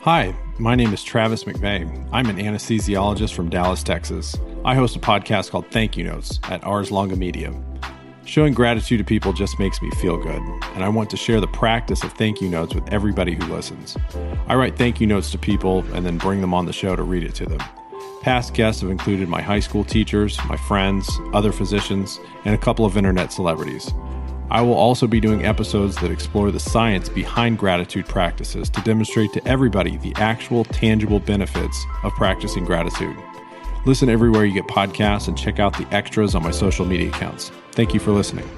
Hi, my name is Travis McVeigh. I'm an anesthesiologist from Dallas, Texas. I host a podcast called Thank You Notes at Ars Longa Media. Showing gratitude to people just makes me feel good, and I want to share the practice of thank you notes with everybody who listens. I write thank you notes to people and then bring them on the show to read it to them. Past guests have included my high school teachers, my friends, other physicians, and a couple of internet celebrities. I will also be doing episodes that explore the science behind gratitude practices to demonstrate to everybody the actual tangible benefits of practicing gratitude. Listen everywhere you get podcasts and check out the extras on my social media accounts. Thank you for listening.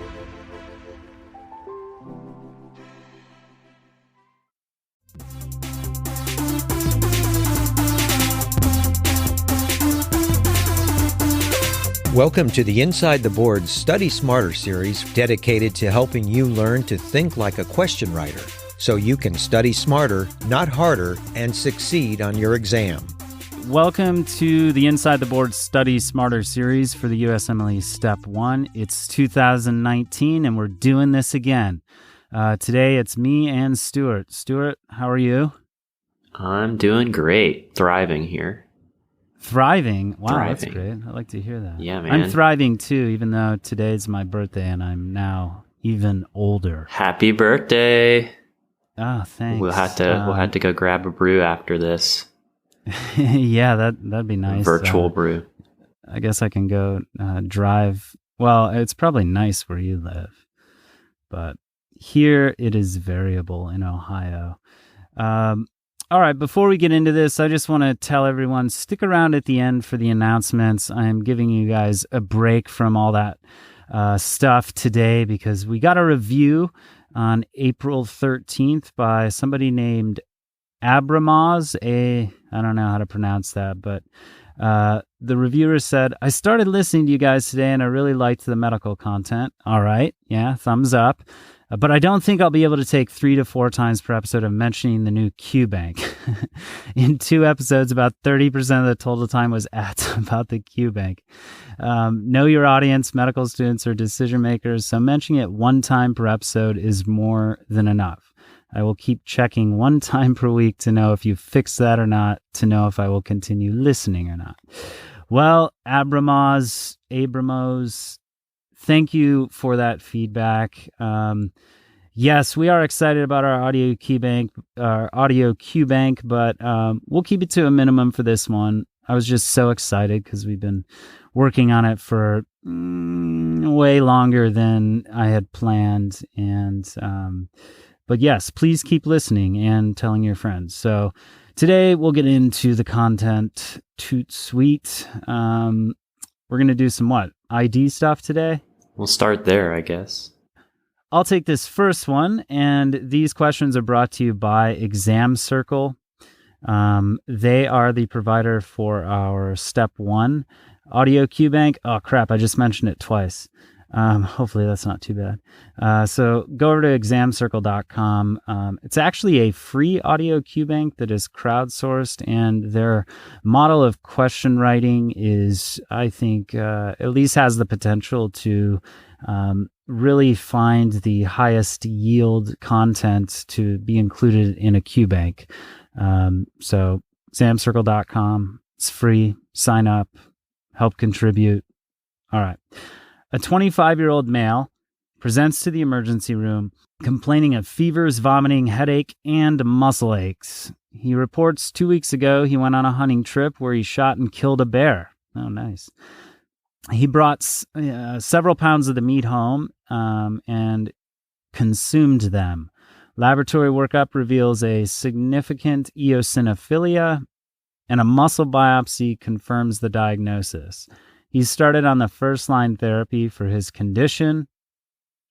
Welcome to the Inside the Boards Study Smarter series dedicated to helping you learn to think like a question writer so you can study smarter, not harder, and succeed on your exam. Welcome to the Inside the Boards Study Smarter series for the USMLE Step 1. It's 2019 and we're doing this again. Today it's me and Stuart. Stuart, how are you? I'm doing great. Thriving here. Thriving? Wow, Thriving. That's great. I like to hear that. Yeah, man. I'm thriving too, even though today's my birthday and I'm now even older. Happy birthday. Oh, thanks. We'll have to go grab a brew after this. Yeah, that'd be nice. Virtual brew. I guess I can go drive. Well, it's probably nice where you live, but here it is variable in Ohio. All right, before we get into this, I just want to tell everyone, stick around at the end for the announcements. I'm giving you guys a break from all that stuff today because we got a review on April 13th by somebody named Abramaz. I don't know how to pronounce that, but the reviewer said, I started listening to you guys today and I really liked the medical content. All right, yeah, thumbs up. But I don't think I'll be able to take 3 to 4 times per episode of mentioning the new QBank. In 2 episodes, about 30% of the total time was ads about the QBank. Know your audience, medical students, or decision makers, so mentioning it 1 time per episode is more than enough. I will keep checking 1 time per week to know if you fixed that or not, to know if I will continue listening or not. Well, Abramos, thank you for that feedback. Yes, we are excited about our audio QBank, but we'll keep it to a minimum for this one. I was just so excited because we've been working on it for way longer than I had planned. But yes, please keep listening and telling your friends. So today we'll get into the content toot sweet. We're going to do some ID stuff today? We'll start there, I guess. I'll take this first one, and these questions are brought to you by Exam Circle. They are the provider for our Step 1 audio QBank. Oh, crap, I just mentioned it twice. Hopefully that's not too bad. So go over to examcircle.com. It's actually a free audio QBank that is crowdsourced, and their model of question writing is, I think, at least has the potential to really find the highest yield content to be included in a QBank. So examcircle.com, it's free, sign up, help contribute. All right. A 25-year-old male presents to the emergency room complaining of fevers, vomiting, headache, and muscle aches. He reports 2 weeks ago he went on a hunting trip where he shot and killed a bear. Oh, nice. He brought several pounds of the meat home and consumed them. Laboratory workup reveals a significant eosinophilia, and a muscle biopsy confirms the diagnosis. He started on the first-line therapy for his condition.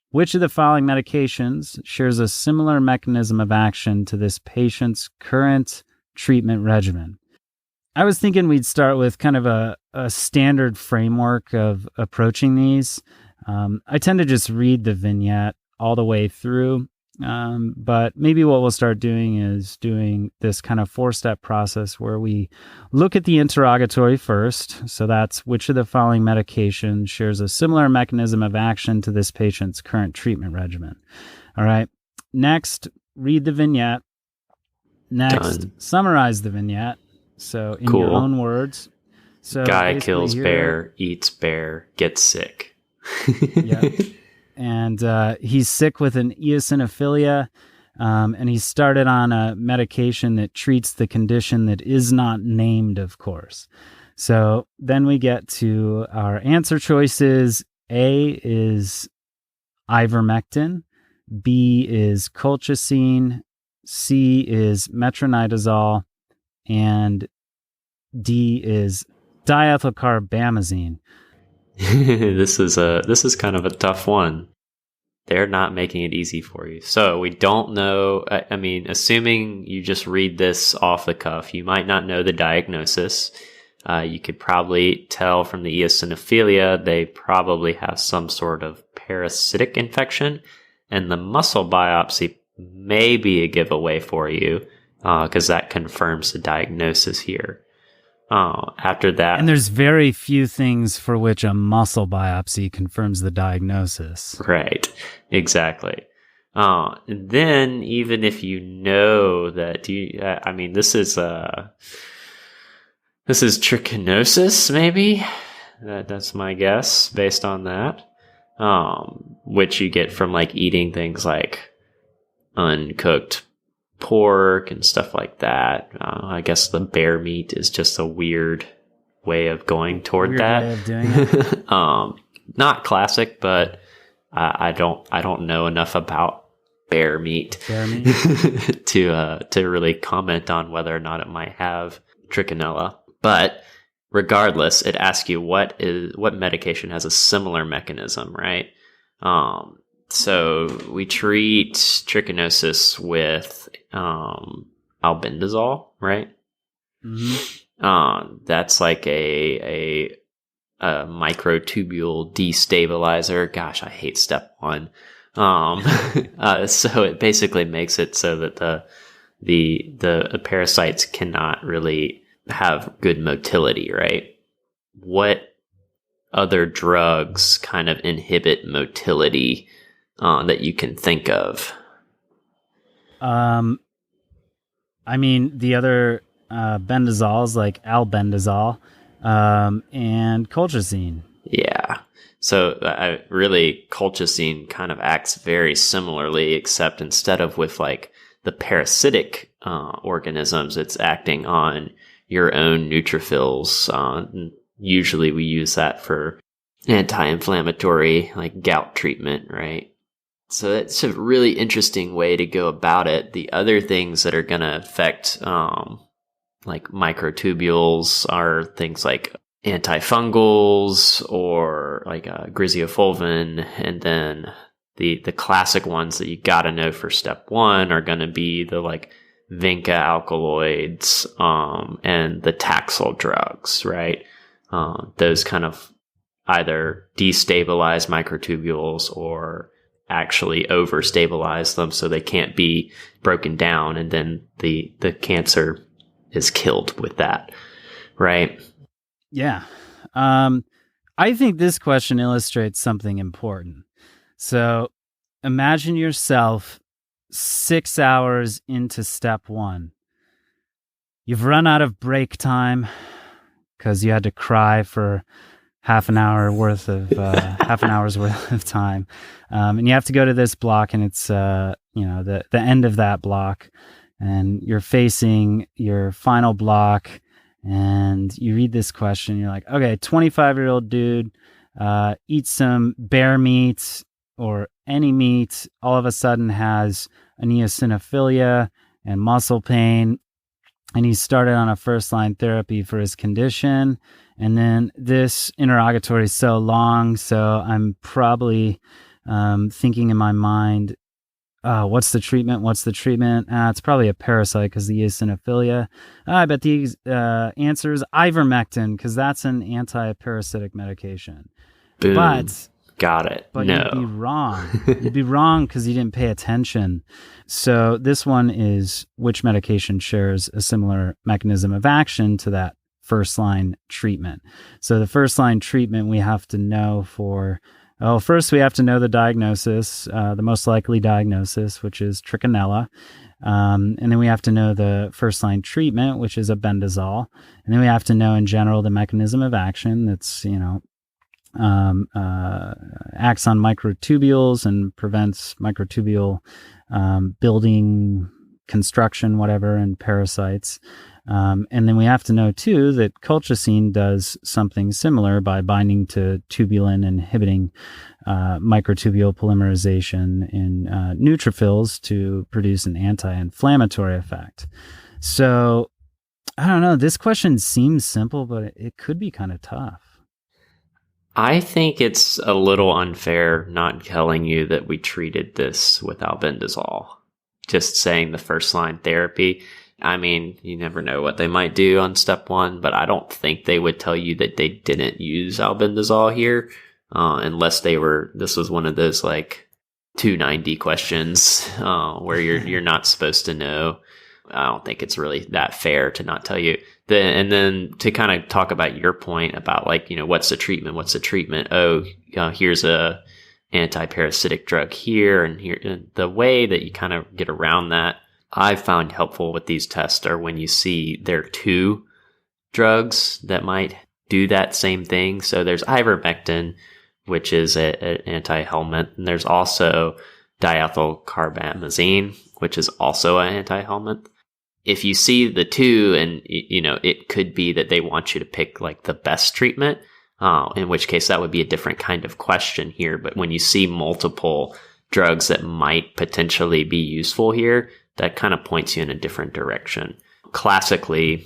Which of the following medications shares a similar mechanism of action to this patient's current treatment regimen? I was thinking we'd start with kind of a standard framework of approaching these. I tend to just read the vignette all the way through, but maybe what we'll start doing is doing this kind of 4-step process where we look at the interrogatory first. So that's which of the following medication shares a similar mechanism of action to this patient's current treatment regimen. All right. Next, read the vignette. Next, Done. summarize the vignette. So in your Cool. own words. So Guy basically kills here- bear, eats bear, gets sick. Yeah. And he's sick with an eosinophilia, and he started on a medication that treats the condition that is not named, of course. So then we get to our answer choices. A is ivermectin, B is colchicine, C is metronidazole, and D is diethylcarbamazine. This is kind of a tough one. They're not making it easy for you. So we don't know. I mean, assuming you just read this off the cuff, you might not know the diagnosis. You could probably tell from the eosinophilia, they probably have some sort of parasitic infection. And the muscle biopsy may be a giveaway for you because that confirms the diagnosis here. After that, And there's very few things for which a muscle biopsy confirms the diagnosis. right, exactly. And then even if you know that, this is trichinosis, maybe. That's my guess based on that. Which you get from like eating things like uncooked pork and stuff like that. I guess the bear meat is just a weird way of going toward Weird that. way of doing it. Not classic, but I don't know enough about bear meat, Bear meat. to really comment on whether or not it might have trichinella. But regardless, it asks you what medication has a similar mechanism, right? So we treat trichinosis with albendazole, right? Mm-hmm. That's like a microtubule destabilizer. Gosh, I hate step one. So it basically makes it so that the parasites cannot really have good motility, right? What other drugs kind of inhibit motility that you can think of? I mean, the other bendazoles like albendazole and colchicine. Yeah. So really, colchicine kind of acts very similarly, except instead of with like the parasitic organisms, it's acting on your own neutrophils. Usually we use that for anti-inflammatory, like gout treatment, right? So that's a really interesting way to go about it. The other things that are going to affect like microtubules are things like antifungals or like griseofulvin, and then the classic ones that you got to know for step one are going to be the like vinca alkaloids and the Taxol drugs, right? Those kind of either destabilize microtubules or actually overstabilize them so they can't be broken down, and then the cancer is killed with that, right? Yeah. I think this question illustrates something important. So imagine yourself 6 hours into step one. You've run out of break time because you had to cry for half an hour's worth of time. And you have to go to this block, and it's, the end of that block, and you're facing your final block, and you read this question. You're like, okay, 25-year-old dude, eats some bear meat or any meat, all of a sudden has an eosinophilia and muscle pain. And he started on a first-line therapy for his condition. And then this interrogatory is so long, so I'm probably thinking in my mind, what's the treatment? It's probably a parasite because the eosinophilia. I bet the answer is ivermectin because that's an anti-parasitic medication. Boom. But got it. But No. you'd be wrong. You'd be wrong because you didn't pay attention. So this one is which medication shares a similar mechanism of action to that first-line treatment. So the first-line treatment we have to know first we have to know the diagnosis, the most likely diagnosis, which is trichinella. And then we have to know the first line treatment, which is albendazole. And then we have to know in general the mechanism of action. That's, acts on microtubules and prevents microtubule building, construction, whatever, and parasites. And then we have to know, too, that colchicine does something similar by binding to tubulin, inhibiting microtubule polymerization in neutrophils to produce an anti-inflammatory effect. So, I don't know. This question seems simple, but it could be kind of tough. I think it's a little unfair not telling you that we treated this with albendazole. Just saying the first line therapy. I mean, you never know what they might do on step 1, but I don't think they would tell you that they didn't use albendazole here, unless this was one of those like 290 questions where you're not supposed to know. I don't think it's really that fair to not tell you. And then to kind of talk about your point about like, what's the treatment? Oh, here's a anti-parasitic drug here and here. And the way that you kind of get around that, I've found helpful with these tests are when you see there are 2 drugs that might do that same thing. So there's ivermectin, which is an anti-helminth, and there's also diethylcarbamazine, which is also an anti-helminth. If you see the 2 and, it could be that they want you to pick like the best treatment, in which case that would be a different kind of question here. But when you see multiple drugs that might potentially be useful here, that kind of points you in a different direction. Classically,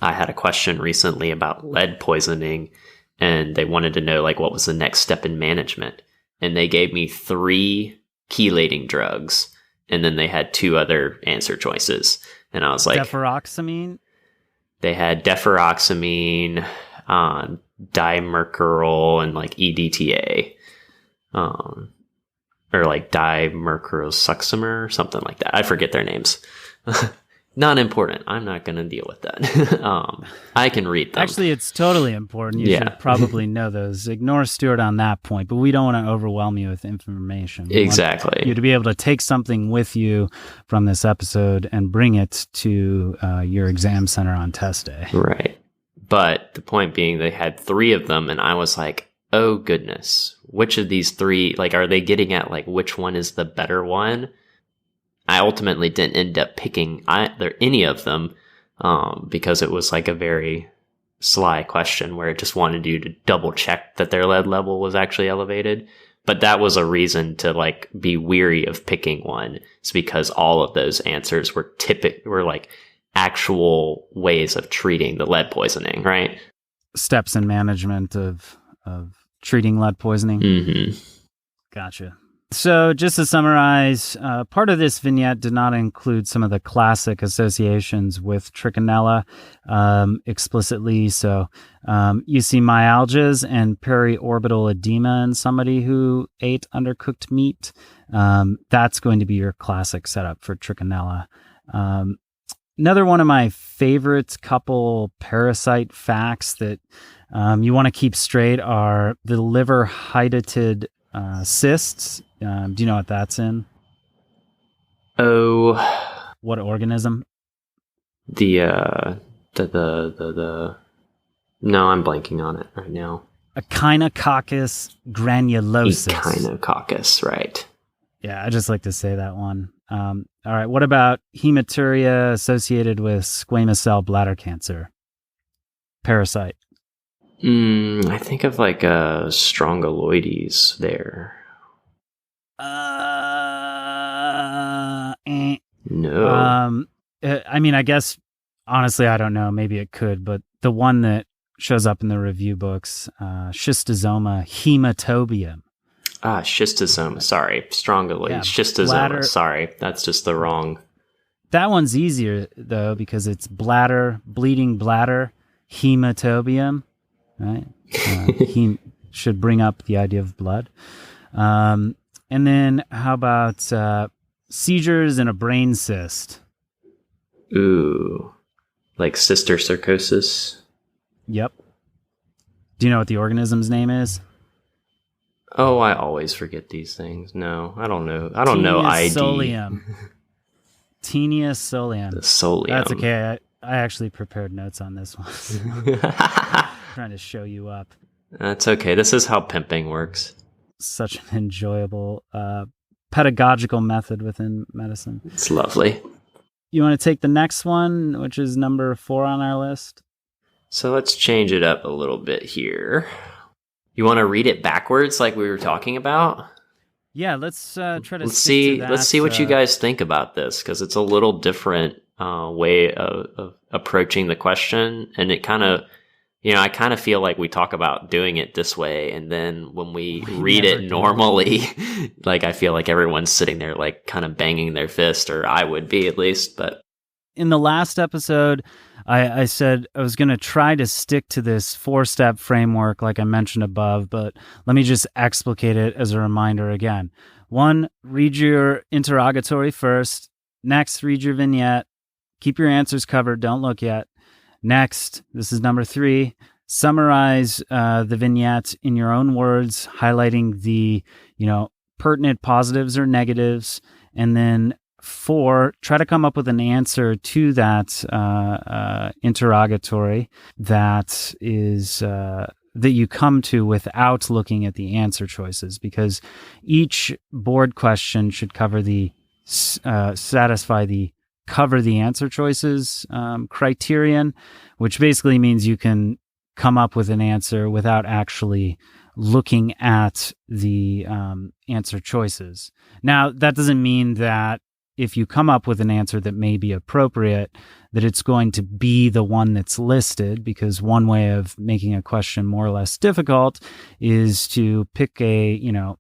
I had a question recently about lead poisoning, and they wanted to know like what was the next step in management. And they gave me 3 chelating drugs, and then they had 2 other answer choices. And I was like, deferoxamine? They had deferoxamine, dimercurol, and like EDTA. Or like dimercurosuccimer or something like that. I forget their names. Not important. I'm not going to deal with that. I can read them. Actually, it's totally important. You should probably know those. Ignore Stuart on that point, but we don't want to overwhelm you with information. We exactly. want you to be able to take something with you from this episode and bring it to your exam center on test day. Right. But the point being, they had 3 of them, and I was like, oh goodness, which of these 3, like, are they getting at like which one is the better one? I ultimately didn't end up picking any of them because it was like a very sly question where it just wanted you to double check that their lead level was actually elevated. But that was a reason to like be weary of picking one. It's because all of those answers were like actual ways of treating the lead poisoning, right? Steps in management of treating lead poisoning. Mm-hmm. Gotcha. So just to summarize, part of this vignette did not include some of the classic associations with trichinella explicitly. So you see myalgias and periorbital edema in somebody who ate undercooked meat. That's going to be your classic setup for trichinella. Another one of my favorite couple parasite facts that you want to keep straight are the liver hydatid cysts. Do you know what that's in? Oh, what organism? The no, I'm blanking on it right now. Echinococcus granulosus. Echinococcus, right. Yeah, I just like to say that one. All right, what about hematuria associated with squamous cell bladder cancer? Parasite. I think of like strongyloides there. No. I mean, I guess, honestly, I don't know. Maybe it could, but the one that shows up in the review books, schistosoma hematobium. Schistosoma. Sorry. Strongyloides. Yeah, schistosoma. bladder. Sorry. That's just the wrong. That one's easier, though, because it's bladder, bleeding bladder, hematobium, right? Hem should bring up the idea of blood. And then how about seizures and a brain cyst? Ooh. Like cysticercosis? Yep. Do you know what the organism's name is? Oh, I always forget these things. No, I don't know. I don't know ID. Actinius solium. The solium. That's okay. I actually prepared notes on this one. Trying to show you up. That's okay. This is how pimping works. Such an enjoyable pedagogical method within medicine. It's lovely. You want to take the next one, which is number 4 on our list? So let's change it up a little bit here. You want to read it backwards like we were talking about? Yeah, let's try to Let's see what you guys think about this, because it's a little different way of approaching the question, and it kind of, I kind of feel like we talk about doing it this way, and then when we read it normally, like I feel like everyone's sitting there like kind of banging their fist, or I would be at least. But in the last episode, I said I was going to try to stick to this 4-step framework like I mentioned above, but let me just explicate it as a reminder again. 1, read your interrogatory first. Next, read your vignette. Keep your answers covered. Don't look yet. Next, this is number 3, summarize the vignette in your own words, highlighting the, pertinent positives or negatives. And then 4, try to come up with an answer to that interrogatory that is that you come to without looking at the answer choices, because each board question should cover the satisfy the cover the answer choices criterion, which basically means you can come up with an answer without actually looking at the answer choices. Now, that doesn't mean that if you come up with an answer that may be appropriate, that it's going to be the one that's listed, because one way of making a question more or less difficult is to pick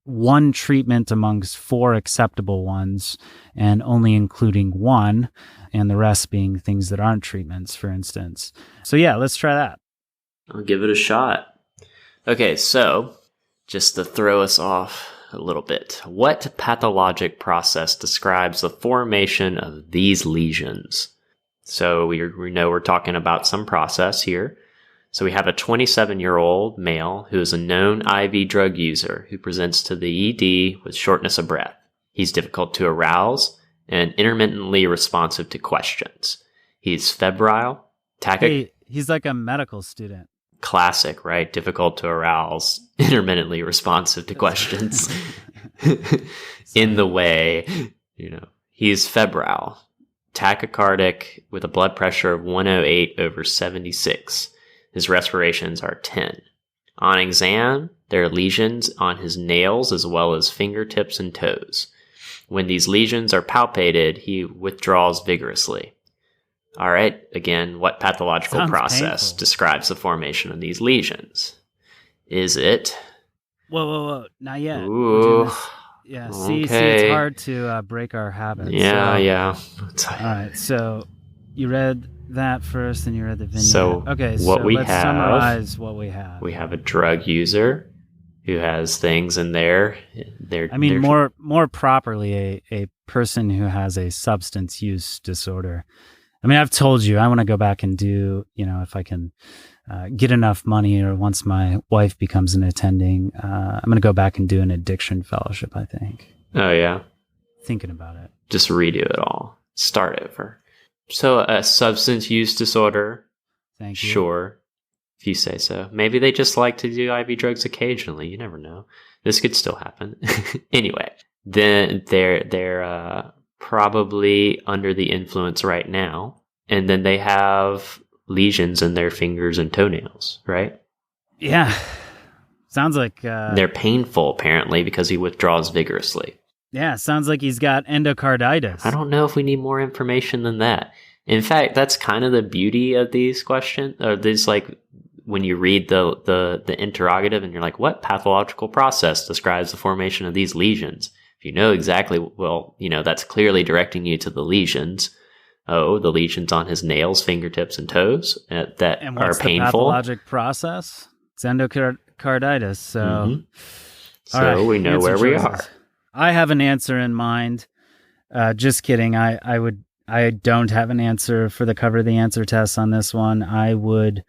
one treatment amongst 4 acceptable ones and only including one, and the rest being things that aren't treatments, for instance. So yeah, let's try that. I'll give it a shot. Okay, so just to throw us off a little bit, what pathologic process describes the formation of these lesions? So we know we're talking about some process here. So we have a 27-year-old male who is a known IV drug user who presents to the ED with shortness of breath. He's difficult to arouse and intermittently responsive to questions. He's febrile, he's like a medical student. Classic, right? Difficult to arouse, intermittently responsive to questions. In the way, he's febrile, tachycardic with a blood pressure of 108/76. His respirations are 10. On exam, there are lesions on his nails as well as fingertips and toes. When these lesions are palpated, he withdraws vigorously. All right, again, what pathological process describes the formation of these lesions? Is it? Whoa, not yet. Ooh. Yeah, okay. see, it's hard to break our habits. Yeah. All right, so you read that first, and you read the vignette. So okay, let's summarize what we have. We have a drug user who has things in there. More properly, a person who has a substance use disorder. I mean, I've told you I want to go back and do, if I can get enough money, or once my wife becomes an attending, I'm going to go back and do an addiction fellowship, I think. Oh, yeah. Thinking about it. Just redo it all. Start over. So a substance use disorder. Thank you. Sure. If you say so. Maybe they just like to do IV drugs occasionally. You never know. This could still happen. Anyway, then they're probably under the influence right now, and then they have lesions in their fingers and toenails, right? Yeah. Sounds like they're painful apparently because he withdraws vigorously. Yeah, sounds like he's got endocarditis. I don't know if we need more information than that. In fact, that's kind of the beauty of these questions, or these, like, when you read the interrogative and you're like, what pathological process describes the formation of these lesions? You know exactly, that's clearly directing you to the lesions. Oh, the lesions on his nails, fingertips, and toes that and are what's painful. The pathologic process? It's endocarditis. So, mm-hmm. Right, we know where we are. I have an answer in mind. Just kidding. I don't have an answer for the cover of the answer test on this one. I would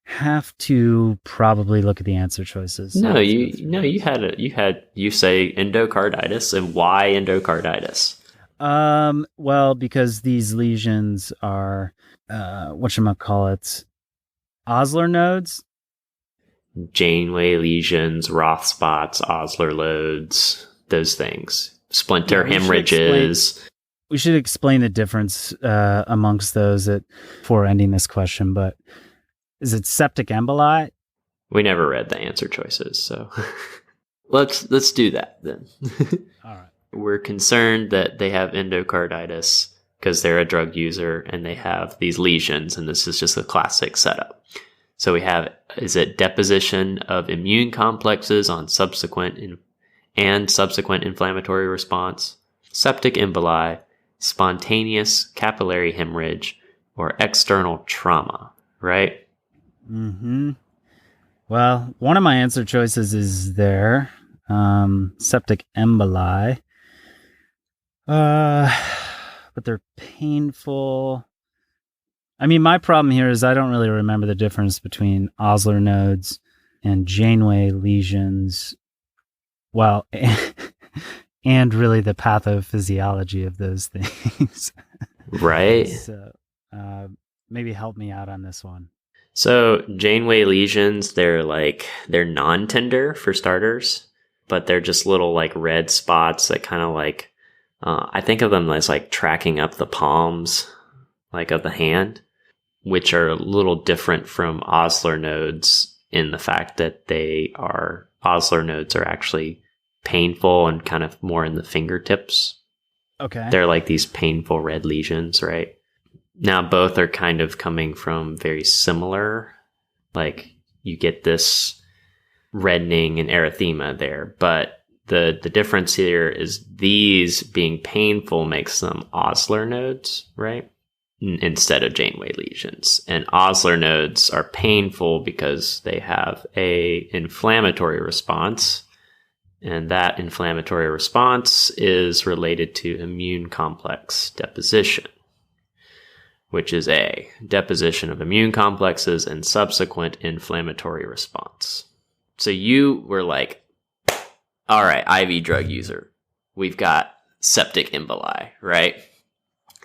have to probably look at the answer choices. You say endocarditis, and why endocarditis? Well, because these lesions are, whatchamacallit, Osler nodes. Janeway lesions, Roth spots, Osler lodes, those things. Splinter hemorrhages. We should explain the difference amongst those before ending this question, but is it septic emboli? We never read the answer choices, so let's do that then. All right. We're concerned that they have endocarditis because they're a drug user and they have these lesions, and this is just a classic setup. So we have, is it deposition of immune complexes on subsequent inflammatory response, septic emboli, spontaneous capillary hemorrhage, or external trauma, right? Mm-hmm. Well, one of my answer choices is there, septic emboli. But they're painful. I mean, my problem here is I don't really remember the difference between Osler nodes and Janeway lesions. Well, and really the pathophysiology of those things. Right. So maybe help me out on this one. So Janeway lesions, they're non-tender for starters, but they're just little like red spots that kind of like, I think of them as like tracking up the palms, like of the hand, which are a little different from Osler nodes in the fact that Osler nodes are actually painful and kind of more in the fingertips. Okay. They're like these painful red lesions, right? Now, both are kind of coming from very similar, like you get this reddening and erythema there, but the difference here is these being painful makes them Osler nodes, right? Instead of Janeway lesions. And Osler nodes are painful because they have a inflammatory response, and that inflammatory response is related to immune complex deposition, which is a deposition of immune complexes and subsequent inflammatory response. So you were like, all right, IV drug user, we've got septic emboli, right?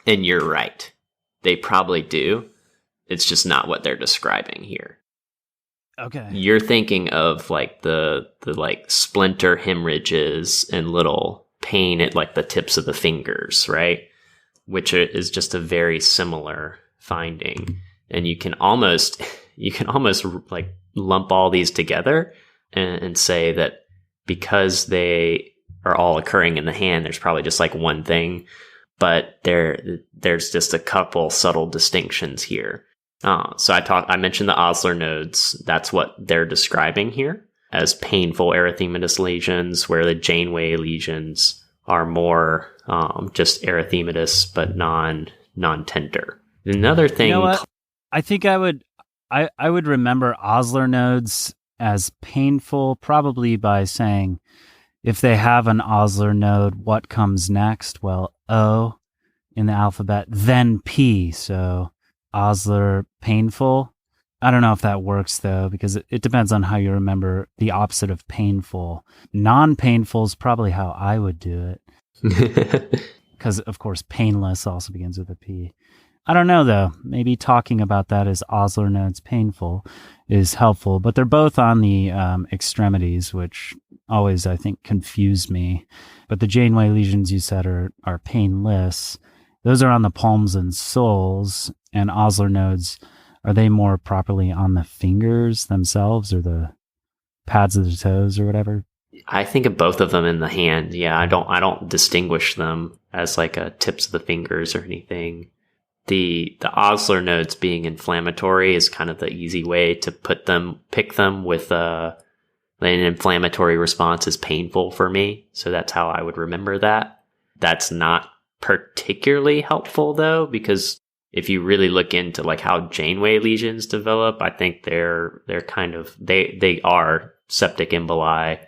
And you're right. They probably do. It's just not what they're describing here. Okay. You're thinking of like the like splinter hemorrhages and little pain at like the tips of the fingers, right? Which is just a very similar finding. And you can almost like lump all these together and say that because they are all occurring in the hand, there's probably just like one thing, but there's just a couple subtle distinctions here. So I mentioned the Osler nodes. That's what they're describing here as painful erythematous lesions, where the Janeway lesions are more just erythematous but non-tender. Another thing, you know what? I think I would remember Osler nodes as painful, probably by saying, if they have an Osler node, what comes next? Well, O in the alphabet, then P. So Osler painful. I don't know if that works though, because it depends on how you remember the opposite of painful. Non-painful is probably how I would do it. Because of course, painless also begins with a P. I don't know though. Maybe talking about that as Osler nodes painful is helpful, but they're both on the extremities, which always, I think, confuse me. But the Janeway lesions you said are painless. Those are on the palms and soles, and Osler nodes, are they more properly on the fingers themselves or the pads of the toes or whatever? I think of both of them in the hand. Yeah, I don't distinguish them as like tips of the fingers or anything. The Osler nodes being inflammatory is kind of the easy way to pick them with an inflammatory response is painful for me. So that's how I would remember that. That's not particularly helpful though, because if you really look into like how Janeway lesions develop, I think they're kind of, they are septic emboli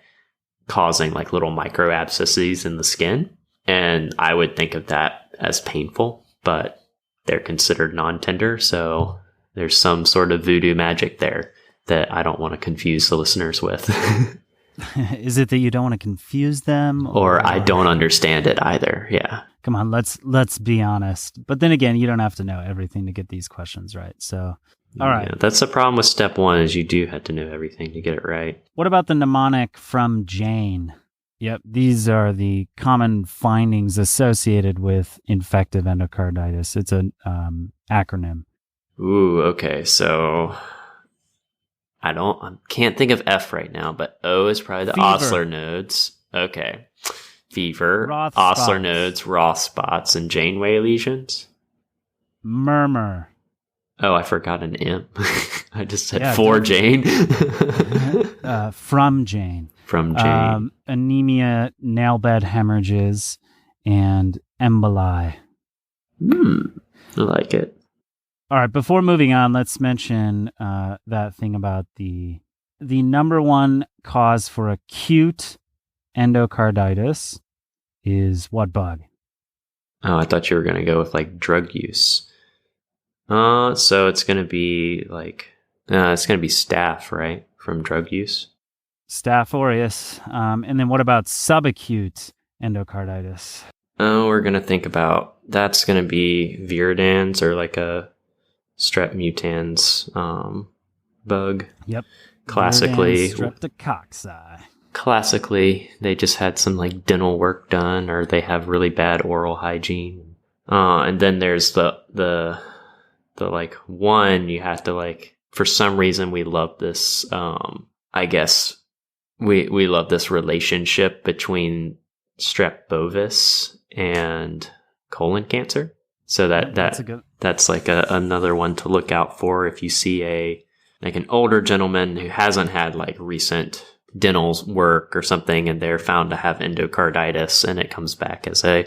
causing like little micro abscesses in the skin. And I would think of that as painful, but they're considered non-tender. So there's some sort of voodoo magic there that I don't want to confuse the listeners with. Is it that you don't want to confuse them? Or I don't understand it either. Yeah. Come on, let's be honest. But then again, you don't have to know everything to get these questions right. So, all right. Yeah, that's the problem with step 1 is you do have to know everything to get it right. What about the mnemonic from Jane? Yep, these are the common findings associated with infective endocarditis. It's an acronym. Ooh, okay. So I can't think of F right now, but O is probably the Fever. Osler nodes. Okay. Fever, Roth Osler spots. nodes, Roth spots, and Janeway lesions. Murmur. Oh, I forgot an M. I just said Yeah, for don't- Jane. From Jane. From Jane. Anemia, nail bed hemorrhages, and emboli. I like it. All right, before moving on, let's mention that thing about the number one cause for acute endocarditis is what bug? Oh, I thought you were going to go with like drug use. So it's going to be it's going to be staph, right? From drug use. Staph aureus. And then what about subacute endocarditis? Oh, we're going to think about, that's going to be viridans or like a strep mutans bug. Yep. Classically, Streptococci. classically, they just had some like dental work done, or they have really bad oral hygiene. And then there's the like one you have to like, for some reason we love this. I guess we love this relationship between strep bovis and colon cancer. So that's like another one to look out for if you see an older gentleman who hasn't had like recent dental work or something, and they're found to have endocarditis, and it comes back as a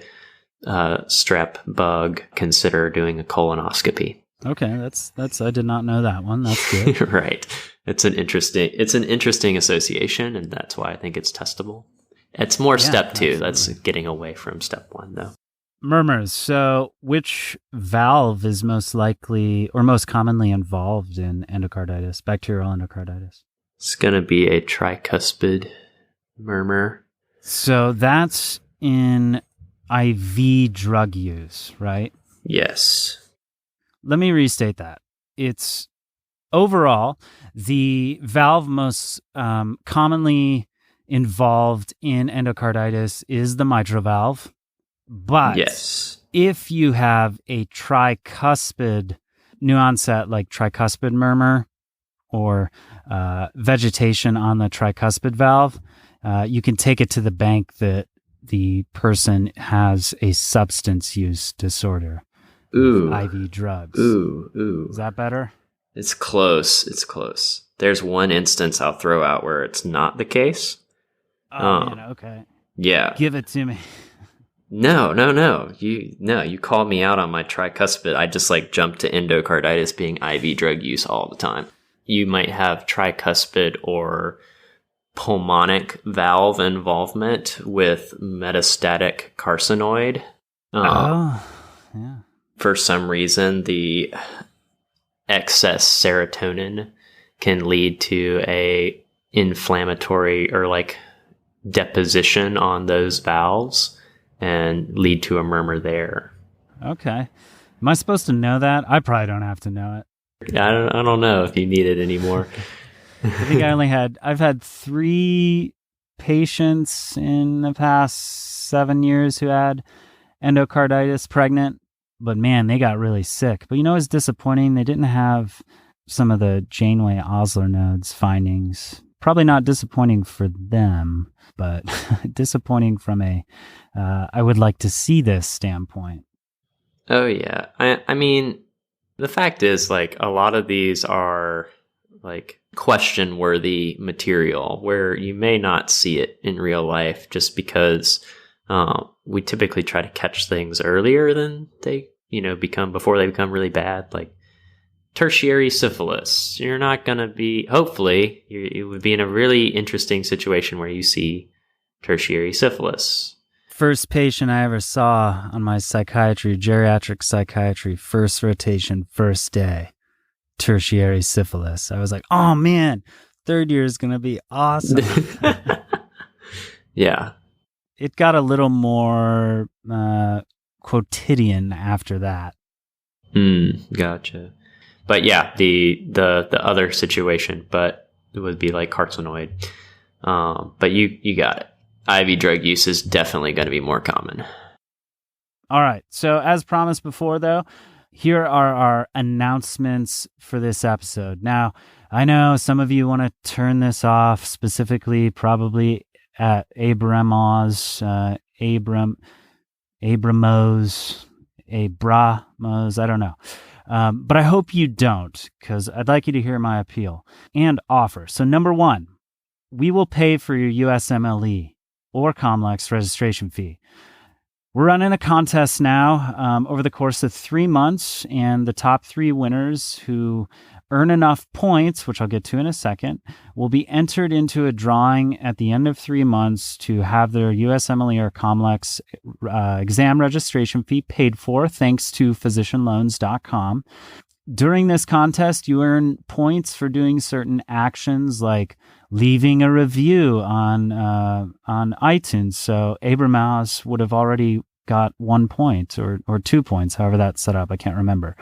strep bug. Consider doing a colonoscopy. Okay, that's I did not know that one. That's good. Right. It's an interesting association, and that's why I think it's testable. It's more step 2. Absolutely. That's getting away from step 1, though. Murmurs. So which valve is most likely or most commonly involved in endocarditis, bacterial endocarditis? It's going to be a tricuspid murmur. So that's in IV drug use, right? Yes. Let me restate that. It's overall the valve most commonly involved in endocarditis is the mitral valve. But yes, if you have a tricuspid new onset, like tricuspid murmur or vegetation on the tricuspid valve, you can take it to the bank that the person has a substance use disorder. Ooh. IV drugs. Ooh. Is that better? It's close. There's one instance I'll throw out where it's not the case. Oh, man, okay. Yeah. Give it to me. No. You called me out on my tricuspid. I just like jumped to endocarditis being IV drug use all the time. You might have tricuspid or pulmonic valve involvement with metastatic carcinoid. Yeah. For some reason, the excess serotonin can lead to a inflammatory or like deposition on those valves and lead to a murmur there. Okay. Am I supposed to know that? I probably don't have to know it. I don't know if you need it anymore. I think I've had 3 patients in the past 7 years who had endocarditis pregnant, but man, they got really sick. But it's disappointing. They didn't have some of the Janeway Osler nodes findings. Probably not disappointing for them, but disappointing from I would like to see this standpoint. Oh yeah. I mean, the fact is like a lot of these are like question worthy material where you may not see it in real life just because we typically try to catch things earlier than they before they become really bad. Like tertiary syphilis, you're not going to be, hopefully you would be in a really interesting situation where you see tertiary syphilis. First patient I ever saw on my geriatric psychiatry, first rotation, first day, tertiary syphilis. I was like, oh man, 3rd year is going to be awesome. Yeah. It got a little more quotidian after that. Gotcha. But yeah, the other situation, but it would be like carcinoid. But you got it. IV drug use is definitely going to be more common. All right. So as promised before, though, here are our announcements for this episode. Now, I know some of you want to turn this off, specifically probably at Abramos, I don't know. But I hope you don't, because I'd like you to hear my appeal and offer. So number one, we will pay for your USMLE or COMLEX registration fee. We're running a contest now over the course of 3 months, and the top 3 winners who earn enough points, which I'll get to in a second, will be entered into a drawing at the end of 3 months to have their USMLE or COMLEX exam registration fee paid for, thanks to physicianloans.com. During this contest, you earn points for doing certain actions like leaving a review on iTunes. So Abramos would have already got 1 point or 2 points, however that's set up. I can't remember.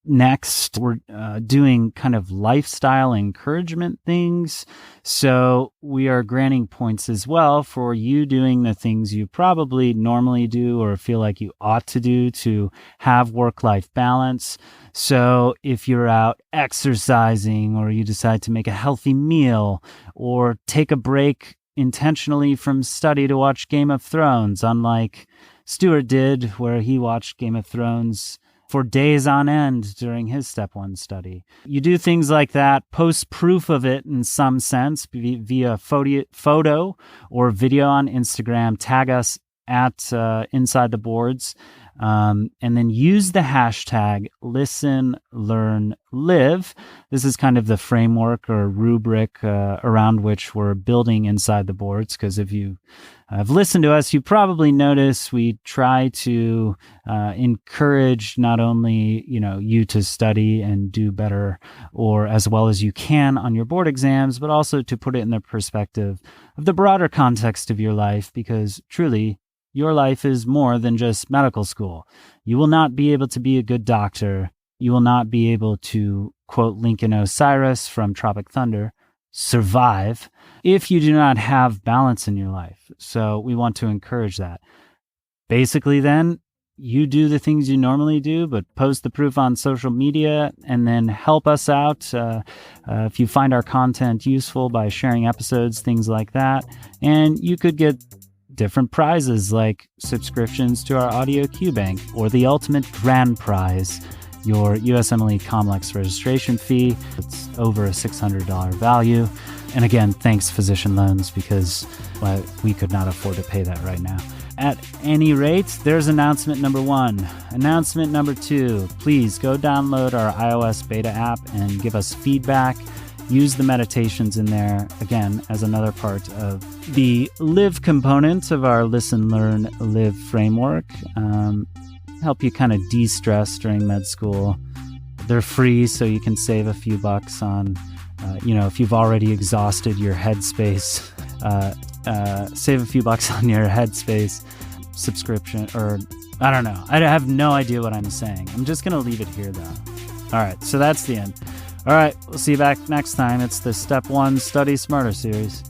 Next, we're doing kind of lifestyle encouragement things. So we are granting points as well for you doing the things you probably normally do or feel like you ought to do to have work-life balance. So if you're out exercising, or you decide to make a healthy meal, or take a break intentionally from study to watch Game of Thrones, unlike Stuart did, where he watched Game of Thrones for days on end during his Step 1 study. You do things like that, post proof of it in some sense via photo or video on Instagram, tag us at InsideTheBoards, and then use the hashtag ListenLearnLive. This is kind of the framework or rubric around which we're building Inside the Boards, because if you have listened to us, you probably notice we try to encourage not only you to study and do better or as well as you can on your board exams, but also to put it in the perspective of the broader context of your life, because truly, your life is more than just medical school. You will not be able to be a good doctor. You will not be able to, quote Lincoln Osiris from Tropic Thunder, survive if you do not have balance in your life. So we want to encourage that. Basically, then, you do the things you normally do, but post the proof on social media and then help us out if you find our content useful by sharing episodes, things like that. And you could get different prizes like subscriptions to our audio Q bank, or the ultimate grand prize, your USMLE COMLEX registration fee. It's over a $600 value. And again, thanks Physician Loans, because we could not afford to pay that right now. At any rate, there's announcement number 1. Announcement number 2, please go download our iOS beta app and give us feedback. Use the meditations in there, again, as another part of the live component of our Listen, Learn, Live framework. Help you kind of de-stress during med school. They're free, so you can save a few bucks on, if you've already exhausted your headspace, save a few bucks on your headspace subscription, or I don't know. I have no idea what I'm saying. I'm just going to leave it here, though. All right, so that's the end. All right, we'll see you back next time. It's the Step 1 Study Smarter series.